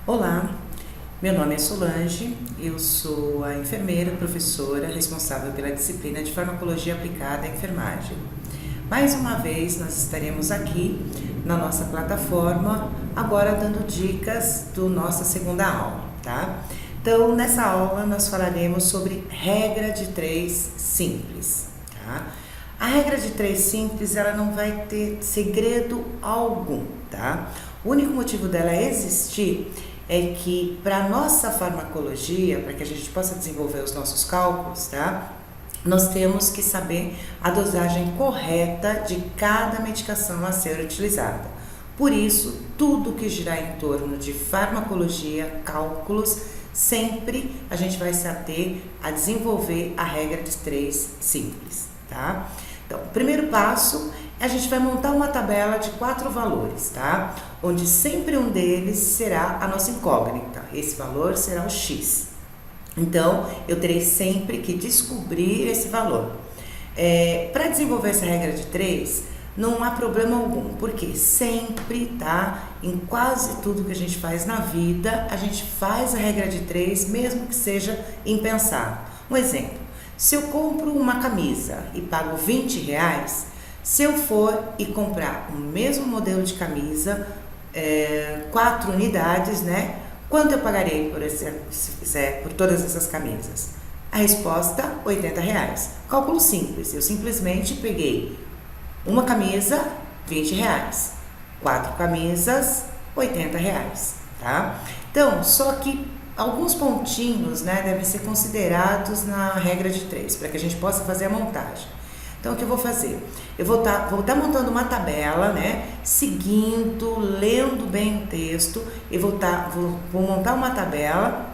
Olá, meu nome é Solange, eu sou a enfermeira, professora responsável pela disciplina de Farmacologia Aplicada à Enfermagem. Mais uma vez nós estaremos aqui na nossa plataforma, agora dando dicas da nossa segunda aula, tá? Então, nessa aula nós falaremos sobre regra de 3 simples, tá? A regra de 3 simples, ela não vai ter segredo algum, tá? O único motivo dela existir é que para a nossa farmacologia, para que a gente possa desenvolver os nossos cálculos, tá? Nós temos que saber a dosagem correta de cada medicação a ser utilizada. Por isso, tudo que girar em torno de farmacologia, cálculos, sempre a gente vai se ater a desenvolver a regra de 3 simples, tá? Então, o primeiro passo, a gente vai montar uma tabela de 4 valores, tá? Onde sempre um deles será a nossa incógnita. Esse valor será o X. Então, eu terei sempre que descobrir esse valor. Para desenvolver essa regra de 3, não há problema algum, porque sempre, tá? Em quase tudo que a gente faz na vida, a gente faz a regra de 3, mesmo que seja impensado. Um exemplo, se eu compro uma camisa e pago R$20, se eu for e comprar o mesmo modelo de camisa, 4 unidades, né? Quanto eu pagarei por todas essas camisas? A resposta, R$80. Cálculo simples, eu simplesmente peguei uma camisa, R$20. 4 camisas, R$80, tá? Então, só que alguns pontinhos, né, devem ser considerados na regra de 3, para que a gente possa fazer a montagem. Então, o que eu vou fazer? Eu vou estar montando uma tabela, né, seguindo, lendo bem o texto, e vou montar uma tabela,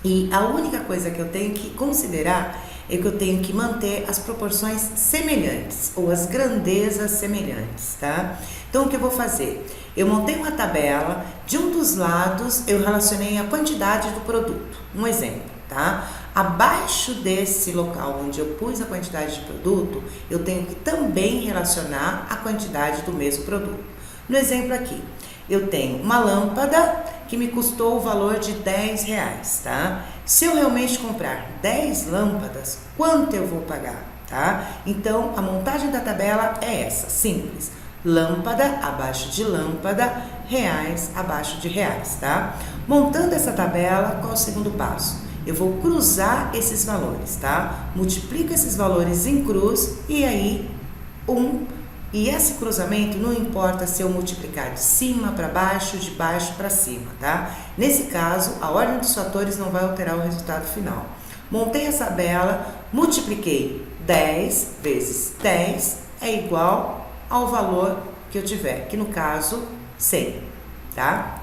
e a única coisa que eu tenho que considerar é que eu tenho que manter as proporções semelhantes, ou as grandezas semelhantes, tá? Então, o que eu vou fazer? Eu montei uma tabela, de um dos lados eu relacionei a quantidade do produto. Um exemplo, tá? Abaixo desse local onde eu pus a quantidade de produto, eu tenho que também relacionar a quantidade do mesmo produto. No exemplo aqui, eu tenho uma lâmpada que me custou o valor de R$10, tá? Se eu realmente comprar 10 lâmpadas, quanto eu vou pagar, tá? Então, a montagem da tabela é essa, simples. Lâmpada abaixo de lâmpada, reais abaixo de reais, tá? Montando essa tabela, qual é o segundo passo? Eu vou cruzar esses valores, tá? Multiplico esses valores em cruz e aí e esse cruzamento não importa se eu multiplicar de cima para baixo, de baixo para cima, tá? Nesse caso, a ordem dos fatores não vai alterar o resultado final. Montei essa tabela, multipliquei 10 vezes 10 é igual ao valor que eu tiver, que no caso, 100, tá?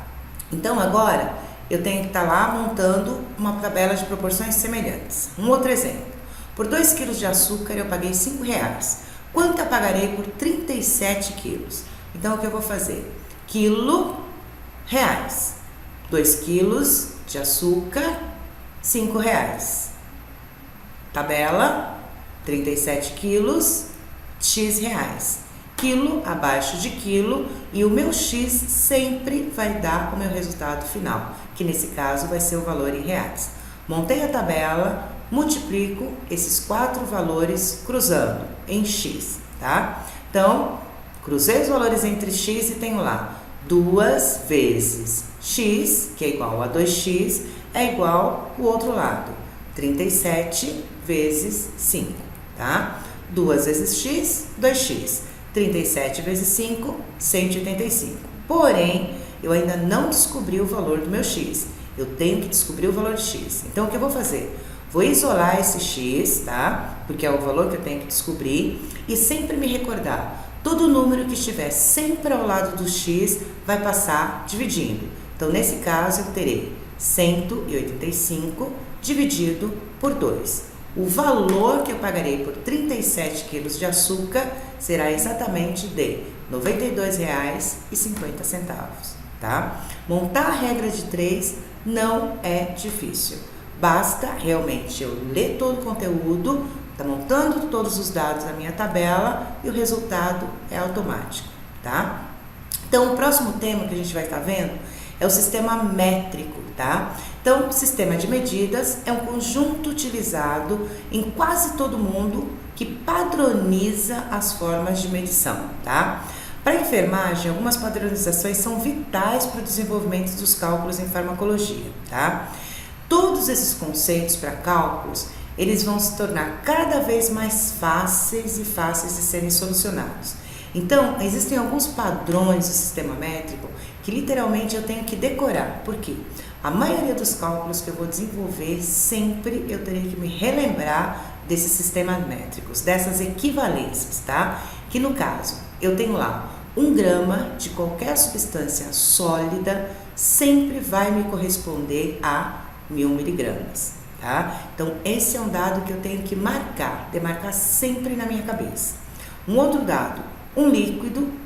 Então, agora, eu tenho que estar lá montando uma tabela de proporções semelhantes. Um outro exemplo. Por 2 quilos de açúcar, eu paguei R$5. Quanto eu pagarei por 37 quilos? Então, o que eu vou fazer? Quilo, reais. 2 quilos de açúcar, R$5. Tabela, 37 quilos, X reais. Quilo abaixo de quilo e o meu X sempre vai dar o meu resultado final, que nesse caso vai ser o valor em reais. Montei a tabela, multiplico esses 4 valores cruzando em X, tá? Então, cruzei os valores entre X e tenho lá 2 vezes X, que é igual a 2X, é igual o outro lado, 37 vezes 5, tá? 2 vezes X, 2X. 37 vezes 5, 185. Porém, eu ainda não descobri o valor do meu X. Eu tenho que descobrir o valor de X. Então, o que eu vou fazer? Vou isolar esse X, tá? Porque é o valor que eu tenho que descobrir. E sempre me recordar, todo número que estiver sempre ao lado do X vai passar dividindo. Então, nesse caso, eu terei 185 dividido por 2. O valor que eu pagarei por 37 quilos de açúcar será exatamente de R$ 92,50, tá? Montar a regra de 3 não é difícil. Basta realmente eu ler todo o conteúdo, tá montando todos os dados da minha tabela e o resultado é automático, tá? Então, o próximo tema que a gente vai estar vendo é o sistema métrico, tá? Então, o sistema de medidas é um conjunto utilizado em quase todo mundo que padroniza as formas de medição, tá? Para a enfermagem, algumas padronizações são vitais para o desenvolvimento dos cálculos em farmacologia, tá? Todos esses conceitos para cálculos, eles vão se tornar cada vez mais fáceis de serem solucionados. Então, existem alguns padrões do sistema métrico que literalmente eu tenho que decorar. Por quê? A maioria dos cálculos que eu vou desenvolver, sempre eu terei que me relembrar desses sistemas métricos, dessas equivalências, tá? Que no caso, eu tenho lá 1 grama de qualquer substância sólida sempre vai me corresponder a 1000 miligramas, tá? Então, esse é um dado que eu tenho que demarcar sempre na minha cabeça. Um outro dado, um litro,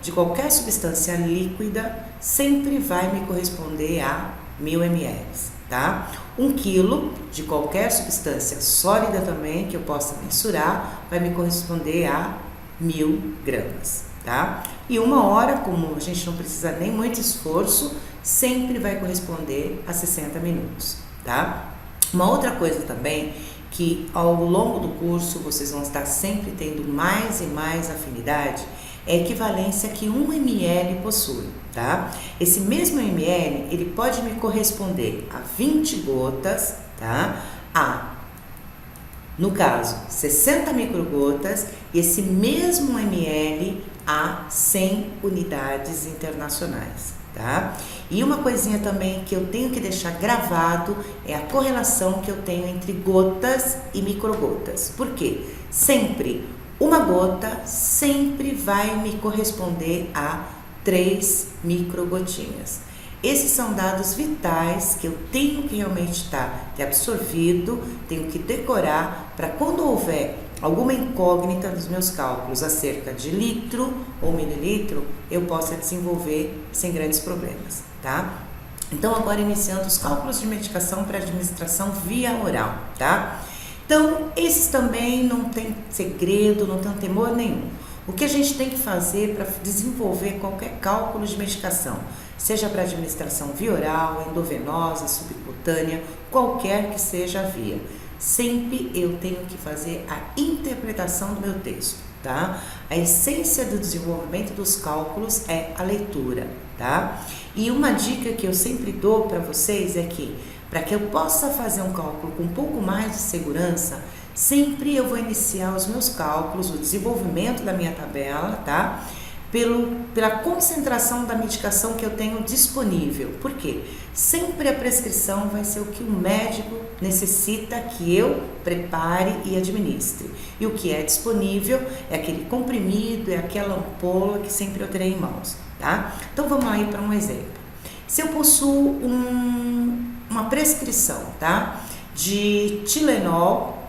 de qualquer substância líquida sempre vai me corresponder a 1000 ml, tá? 1 quilo de qualquer substância sólida também, que eu possa mensurar, vai me corresponder a 1000 gramas, tá? E 1 hora, como a gente não precisa nem muito esforço, sempre vai corresponder a 60 minutos, tá? Uma outra coisa também, que ao longo do curso vocês vão estar sempre tendo mais e mais afinidade, é a equivalência que 1 ml possui, tá? Esse mesmo ml, ele pode me corresponder a 20 gotas, tá? No caso, 60 microgotas, e esse mesmo ml a 100 unidades internacionais, tá? E uma coisinha também que eu tenho que deixar gravado é a correlação que eu tenho entre gotas e microgotas. Por quê? Sempre, uma gota sempre vai me corresponder a 3 microgotinhas. Esses são dados vitais que eu tenho que realmente ter absorvido, tenho que decorar para quando houver alguma incógnita nos meus cálculos acerca de litro ou mililitro, eu possa desenvolver sem grandes problemas, tá? Então, agora iniciando os cálculos de medicação para administração via oral, tá? Então, esses também não tem segredo, não tem temor nenhum. O que a gente tem que fazer para desenvolver qualquer cálculo de medicação, seja para administração via oral, endovenosa, subcutânea, qualquer que seja a via, sempre eu tenho que fazer a interpretação do meu texto, tá? A essência do desenvolvimento dos cálculos é a leitura, tá? E uma dica que eu sempre dou para vocês é que, para que eu possa fazer um cálculo com um pouco mais de segurança, sempre eu vou iniciar os meus cálculos, o desenvolvimento da minha tabela, tá? Pela concentração da medicação que eu tenho disponível. Por quê? Sempre a prescrição vai ser o que o médico necessita que eu prepare e administre. E o que é disponível é aquele comprimido, é aquela ampola que sempre eu terei em mãos, tá? Então vamos aí para um exemplo. Se eu possuo uma prescrição, tá? De Tilenol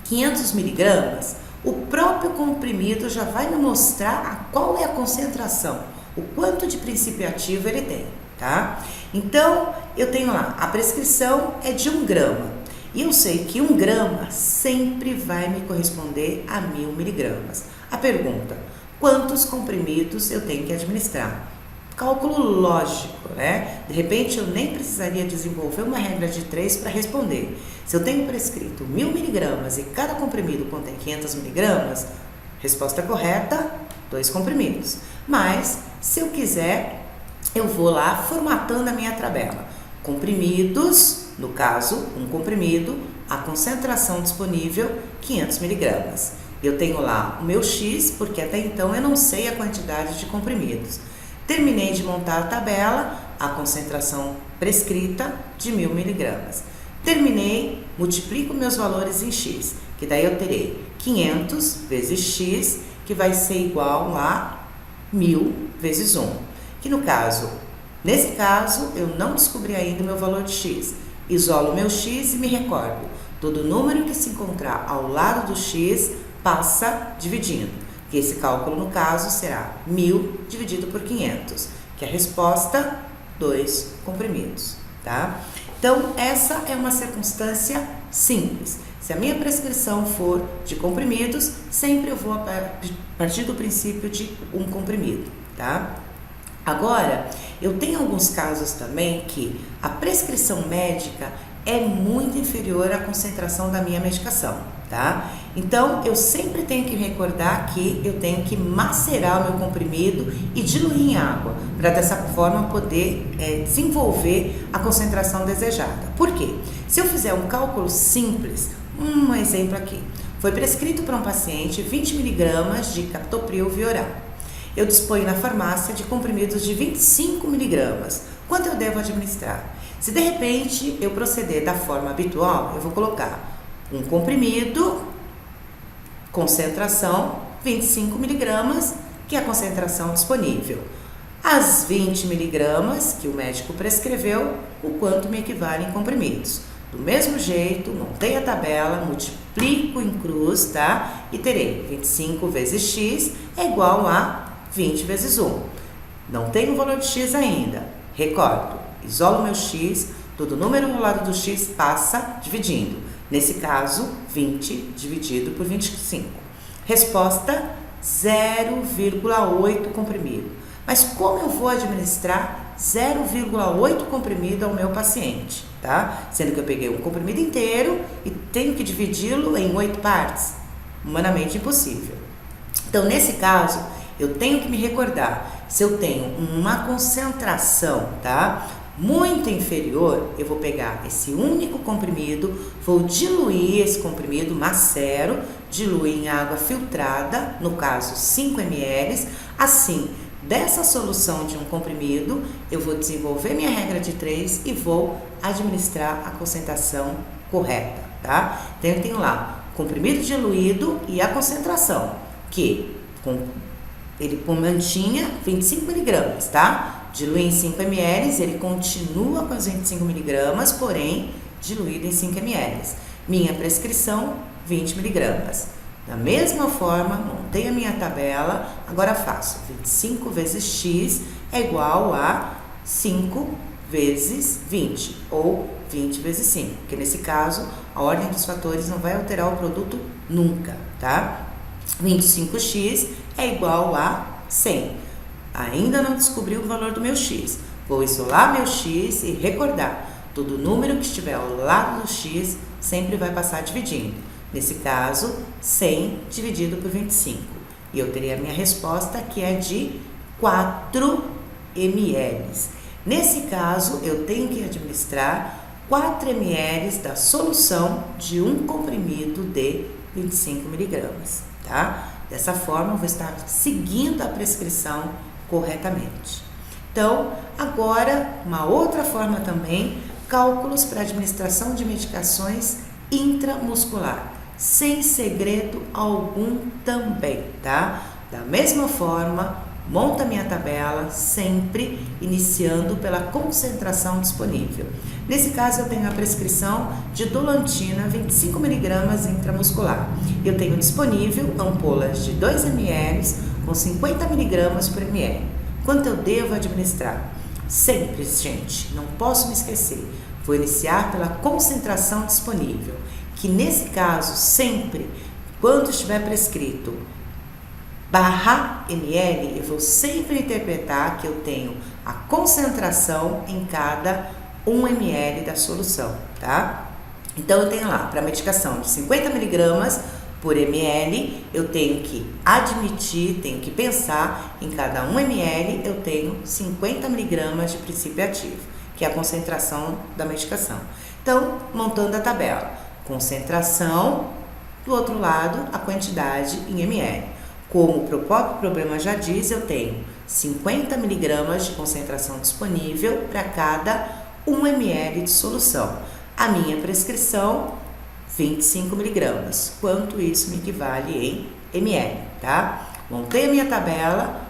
500 miligramas, o próprio comprimido já vai me mostrar qual é a concentração, o quanto de princípio ativo ele tem, tá? Então, eu tenho lá, a prescrição é de 1 grama, e eu sei que 1 grama sempre vai me corresponder a 1000 miligramas. A pergunta, quantos comprimidos eu tenho que administrar? Cálculo lógico, né? De repente eu nem precisaria desenvolver uma regra de 3 para responder. Se eu tenho prescrito 1000 miligramas e cada comprimido contém 500 miligramas, resposta correta, 2 comprimidos. Mas, se eu quiser, eu vou lá formatando a minha tabela. Comprimidos, no caso, 1 comprimido, a concentração disponível, 500 miligramas. Eu tenho lá o meu X, porque até então eu não sei a quantidade de comprimidos. Terminei de montar a tabela, a concentração prescrita de 1000 miligramas. Terminei, multiplico meus valores em X, que daí eu terei 500 vezes X, que vai ser igual a 1000 vezes 1. Que nesse caso, eu não descobri ainda o meu valor de X. Isolo o meu X e me recordo, todo número que se encontrar ao lado do X passa dividindo. Que esse cálculo, no caso, será 1000 dividido por 500, que a resposta, 2 comprimidos, tá? Então, essa é uma circunstância simples. Se a minha prescrição for de comprimidos, sempre eu vou partir do princípio de 1 comprimido, tá? Agora, eu tenho alguns casos também que a prescrição médica é muito inferior à concentração da minha medicação, tá? Então, eu sempre tenho que recordar que eu tenho que macerar o meu comprimido e diluir em água, para dessa forma poder desenvolver a concentração desejada. Por quê? Se eu fizer um cálculo simples, um exemplo aqui, foi prescrito para um paciente 20 mg de captopril via oral. Eu disponho na farmácia de comprimidos de 25 mg. Quanto eu devo administrar? Se de repente eu proceder da forma habitual, eu vou colocar um comprimido, concentração 25 mg, que é a concentração disponível. As 20 mg que o médico prescreveu, o quanto me equivale em comprimidos. Do mesmo jeito, montei a tabela, multiplico em cruz, tá? E terei 25 vezes x é igual a 20 vezes 1. Não tenho o valor de x ainda. Recordo, isolo meu x, todo número ao lado do x passa dividindo. Nesse caso, 20 dividido por 25. Resposta, 0,8 comprimido. Mas como eu vou administrar 0,8 comprimido ao meu paciente, tá? Sendo que eu peguei um comprimido inteiro e tenho que dividi-lo em 8 partes. Humanamente impossível. Então, nesse caso, eu tenho que me recordar, se eu tenho uma concentração, tá, muito inferior, eu vou pegar esse único comprimido, vou diluir esse comprimido, macero, diluir em água filtrada, no caso 5 ml, assim, dessa solução de um comprimido, eu vou desenvolver minha regra de 3 e vou administrar a concentração correta, tá? Então, eu tenho lá comprimido diluído e a concentração, que ele mantinha 25 mg, tá? Dilui em 5 ml, ele continua com as 25 mg, porém diluído em 5 ml. Minha prescrição, 20 mg. Da mesma forma, montei a minha tabela, agora faço 25 vezes x é igual a 5 vezes 20, ou 20 vezes 5, porque nesse caso, a ordem dos fatores não vai alterar o produto nunca, tá? 25x é igual a 100. Ainda não descobri o valor do meu x. Vou isolar meu x e recordar, todo número que estiver ao lado do x sempre vai passar dividindo. Nesse caso, 100 dividido por 25. E eu teria a minha resposta, que é de 4 ml. Nesse caso, eu tenho que administrar 4 ml da solução de um comprimido de 25 mg, tá? Dessa forma, eu vou estar seguindo a prescrição corretamente. Então, agora, uma outra forma também, cálculos para administração de medicações intramuscular, sem segredo algum também, tá? Da mesma forma, monta minha tabela, sempre iniciando pela concentração disponível. Nesse caso, eu tenho a prescrição de dolantina 25 mg intramuscular. Eu tenho disponível ampolas de 2 ml com 50 mg por ml. Quanto eu devo administrar? Sempre, gente, não posso me esquecer. Vou iniciar pela concentração disponível, que nesse caso, sempre, quando estiver prescrito barra ml, eu vou sempre interpretar que eu tenho a concentração em cada 1 ml da solução, tá? Então, eu tenho lá, para medicação de 50 mg por ml, eu tenho que admitir, tenho que pensar, em cada 1 ml eu tenho 50 mg de princípio ativo, que é a concentração da medicação. Então, montando a tabela, concentração, do outro lado, a quantidade em ml. Como o próprio problema já diz, eu tenho 50 mg de concentração disponível para cada 1 ml de solução. A minha prescrição, 25 mg. Quanto isso me equivale em ml, tá? Montei a minha tabela,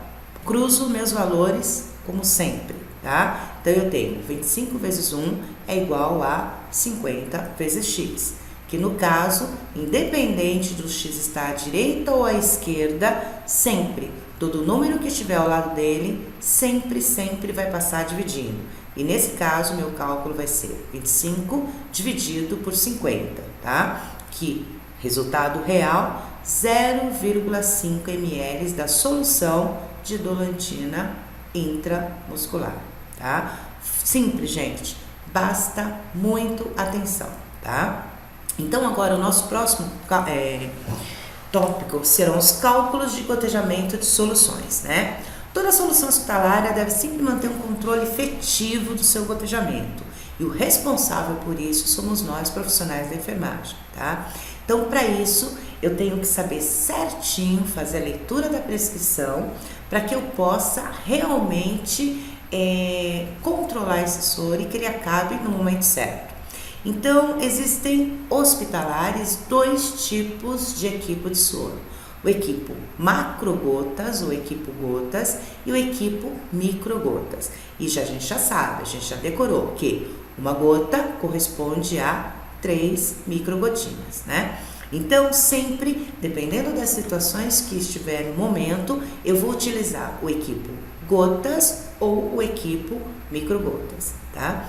cruzo meus valores como sempre, tá? Então, eu tenho 25 vezes 1 é igual a 50 vezes x. Que no caso, independente do x estar à direita ou à esquerda, sempre, todo número que estiver ao lado dele, sempre vai passar dividindo. E nesse caso, meu cálculo vai ser 25 dividido por 50, tá? Que, resultado real, 0,5 ml da solução de dolantina intramuscular, tá? Simples, gente, basta muito atenção, tá? Então agora o nosso próximo tópico serão os cálculos de gotejamento de soluções, né? Toda solução hospitalária deve sempre manter um controle efetivo do seu gotejamento. E o responsável por isso somos nós, profissionais da enfermagem, tá? Então, para isso, eu tenho que saber certinho fazer a leitura da prescrição para que eu possa realmente controlar esse soro e que ele acabe no momento certo. Então, existem hospitalares 2 tipos de equipo de soro. O equipo macrogotas, ou equipo gotas, e o equipo microgotas. E a gente já sabe, a gente já decorou que uma gota corresponde a 3 microgotinhas, né? Então, sempre, dependendo das situações que estiver no momento, eu vou utilizar o equipo gotas ou o equipo microgotas, tá?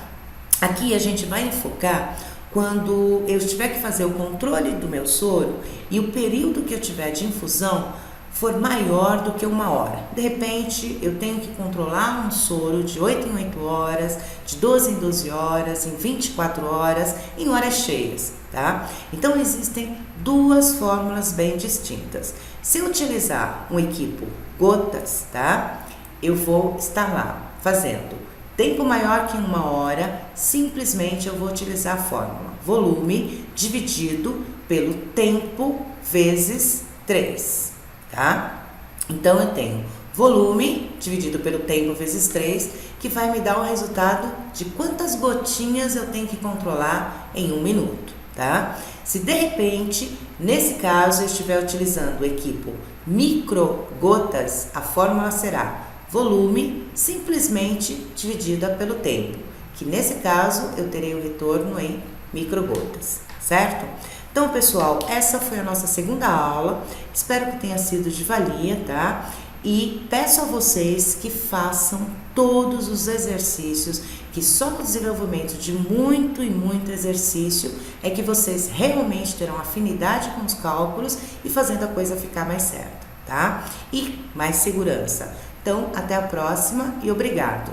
Aqui a gente vai enfocar quando eu tiver que fazer o controle do meu soro e o período que eu tiver de infusão for maior do que 1 hora. De repente, eu tenho que controlar um soro de 8 em 8 horas, de 12 em 12 horas, em 24 horas, em horas cheias, tá? Então, existem 2 fórmulas bem distintas. Se eu utilizar um equipo gotas, tá? Eu vou estar lá fazendo tempo maior que 1 hora, simplesmente eu vou utilizar a fórmula volume dividido pelo tempo vezes 3, tá? Então, eu tenho volume dividido pelo tempo vezes 3, que vai me dar o resultado de quantas gotinhas eu tenho que controlar em 1 minuto, tá? Se de repente, nesse caso, eu estiver utilizando o equipo microgotas, a fórmula será volume simplesmente dividida pelo tempo, que nesse caso eu terei o retorno em microgotas, certo? Então, pessoal, essa foi a nossa segunda aula, espero que tenha sido de valia, tá? E peço a vocês que façam todos os exercícios, que só no desenvolvimento de muito e muito exercício é que vocês realmente terão afinidade com os cálculos e fazendo a coisa ficar mais certa, tá? E mais segurança. Então, até a próxima e obrigado!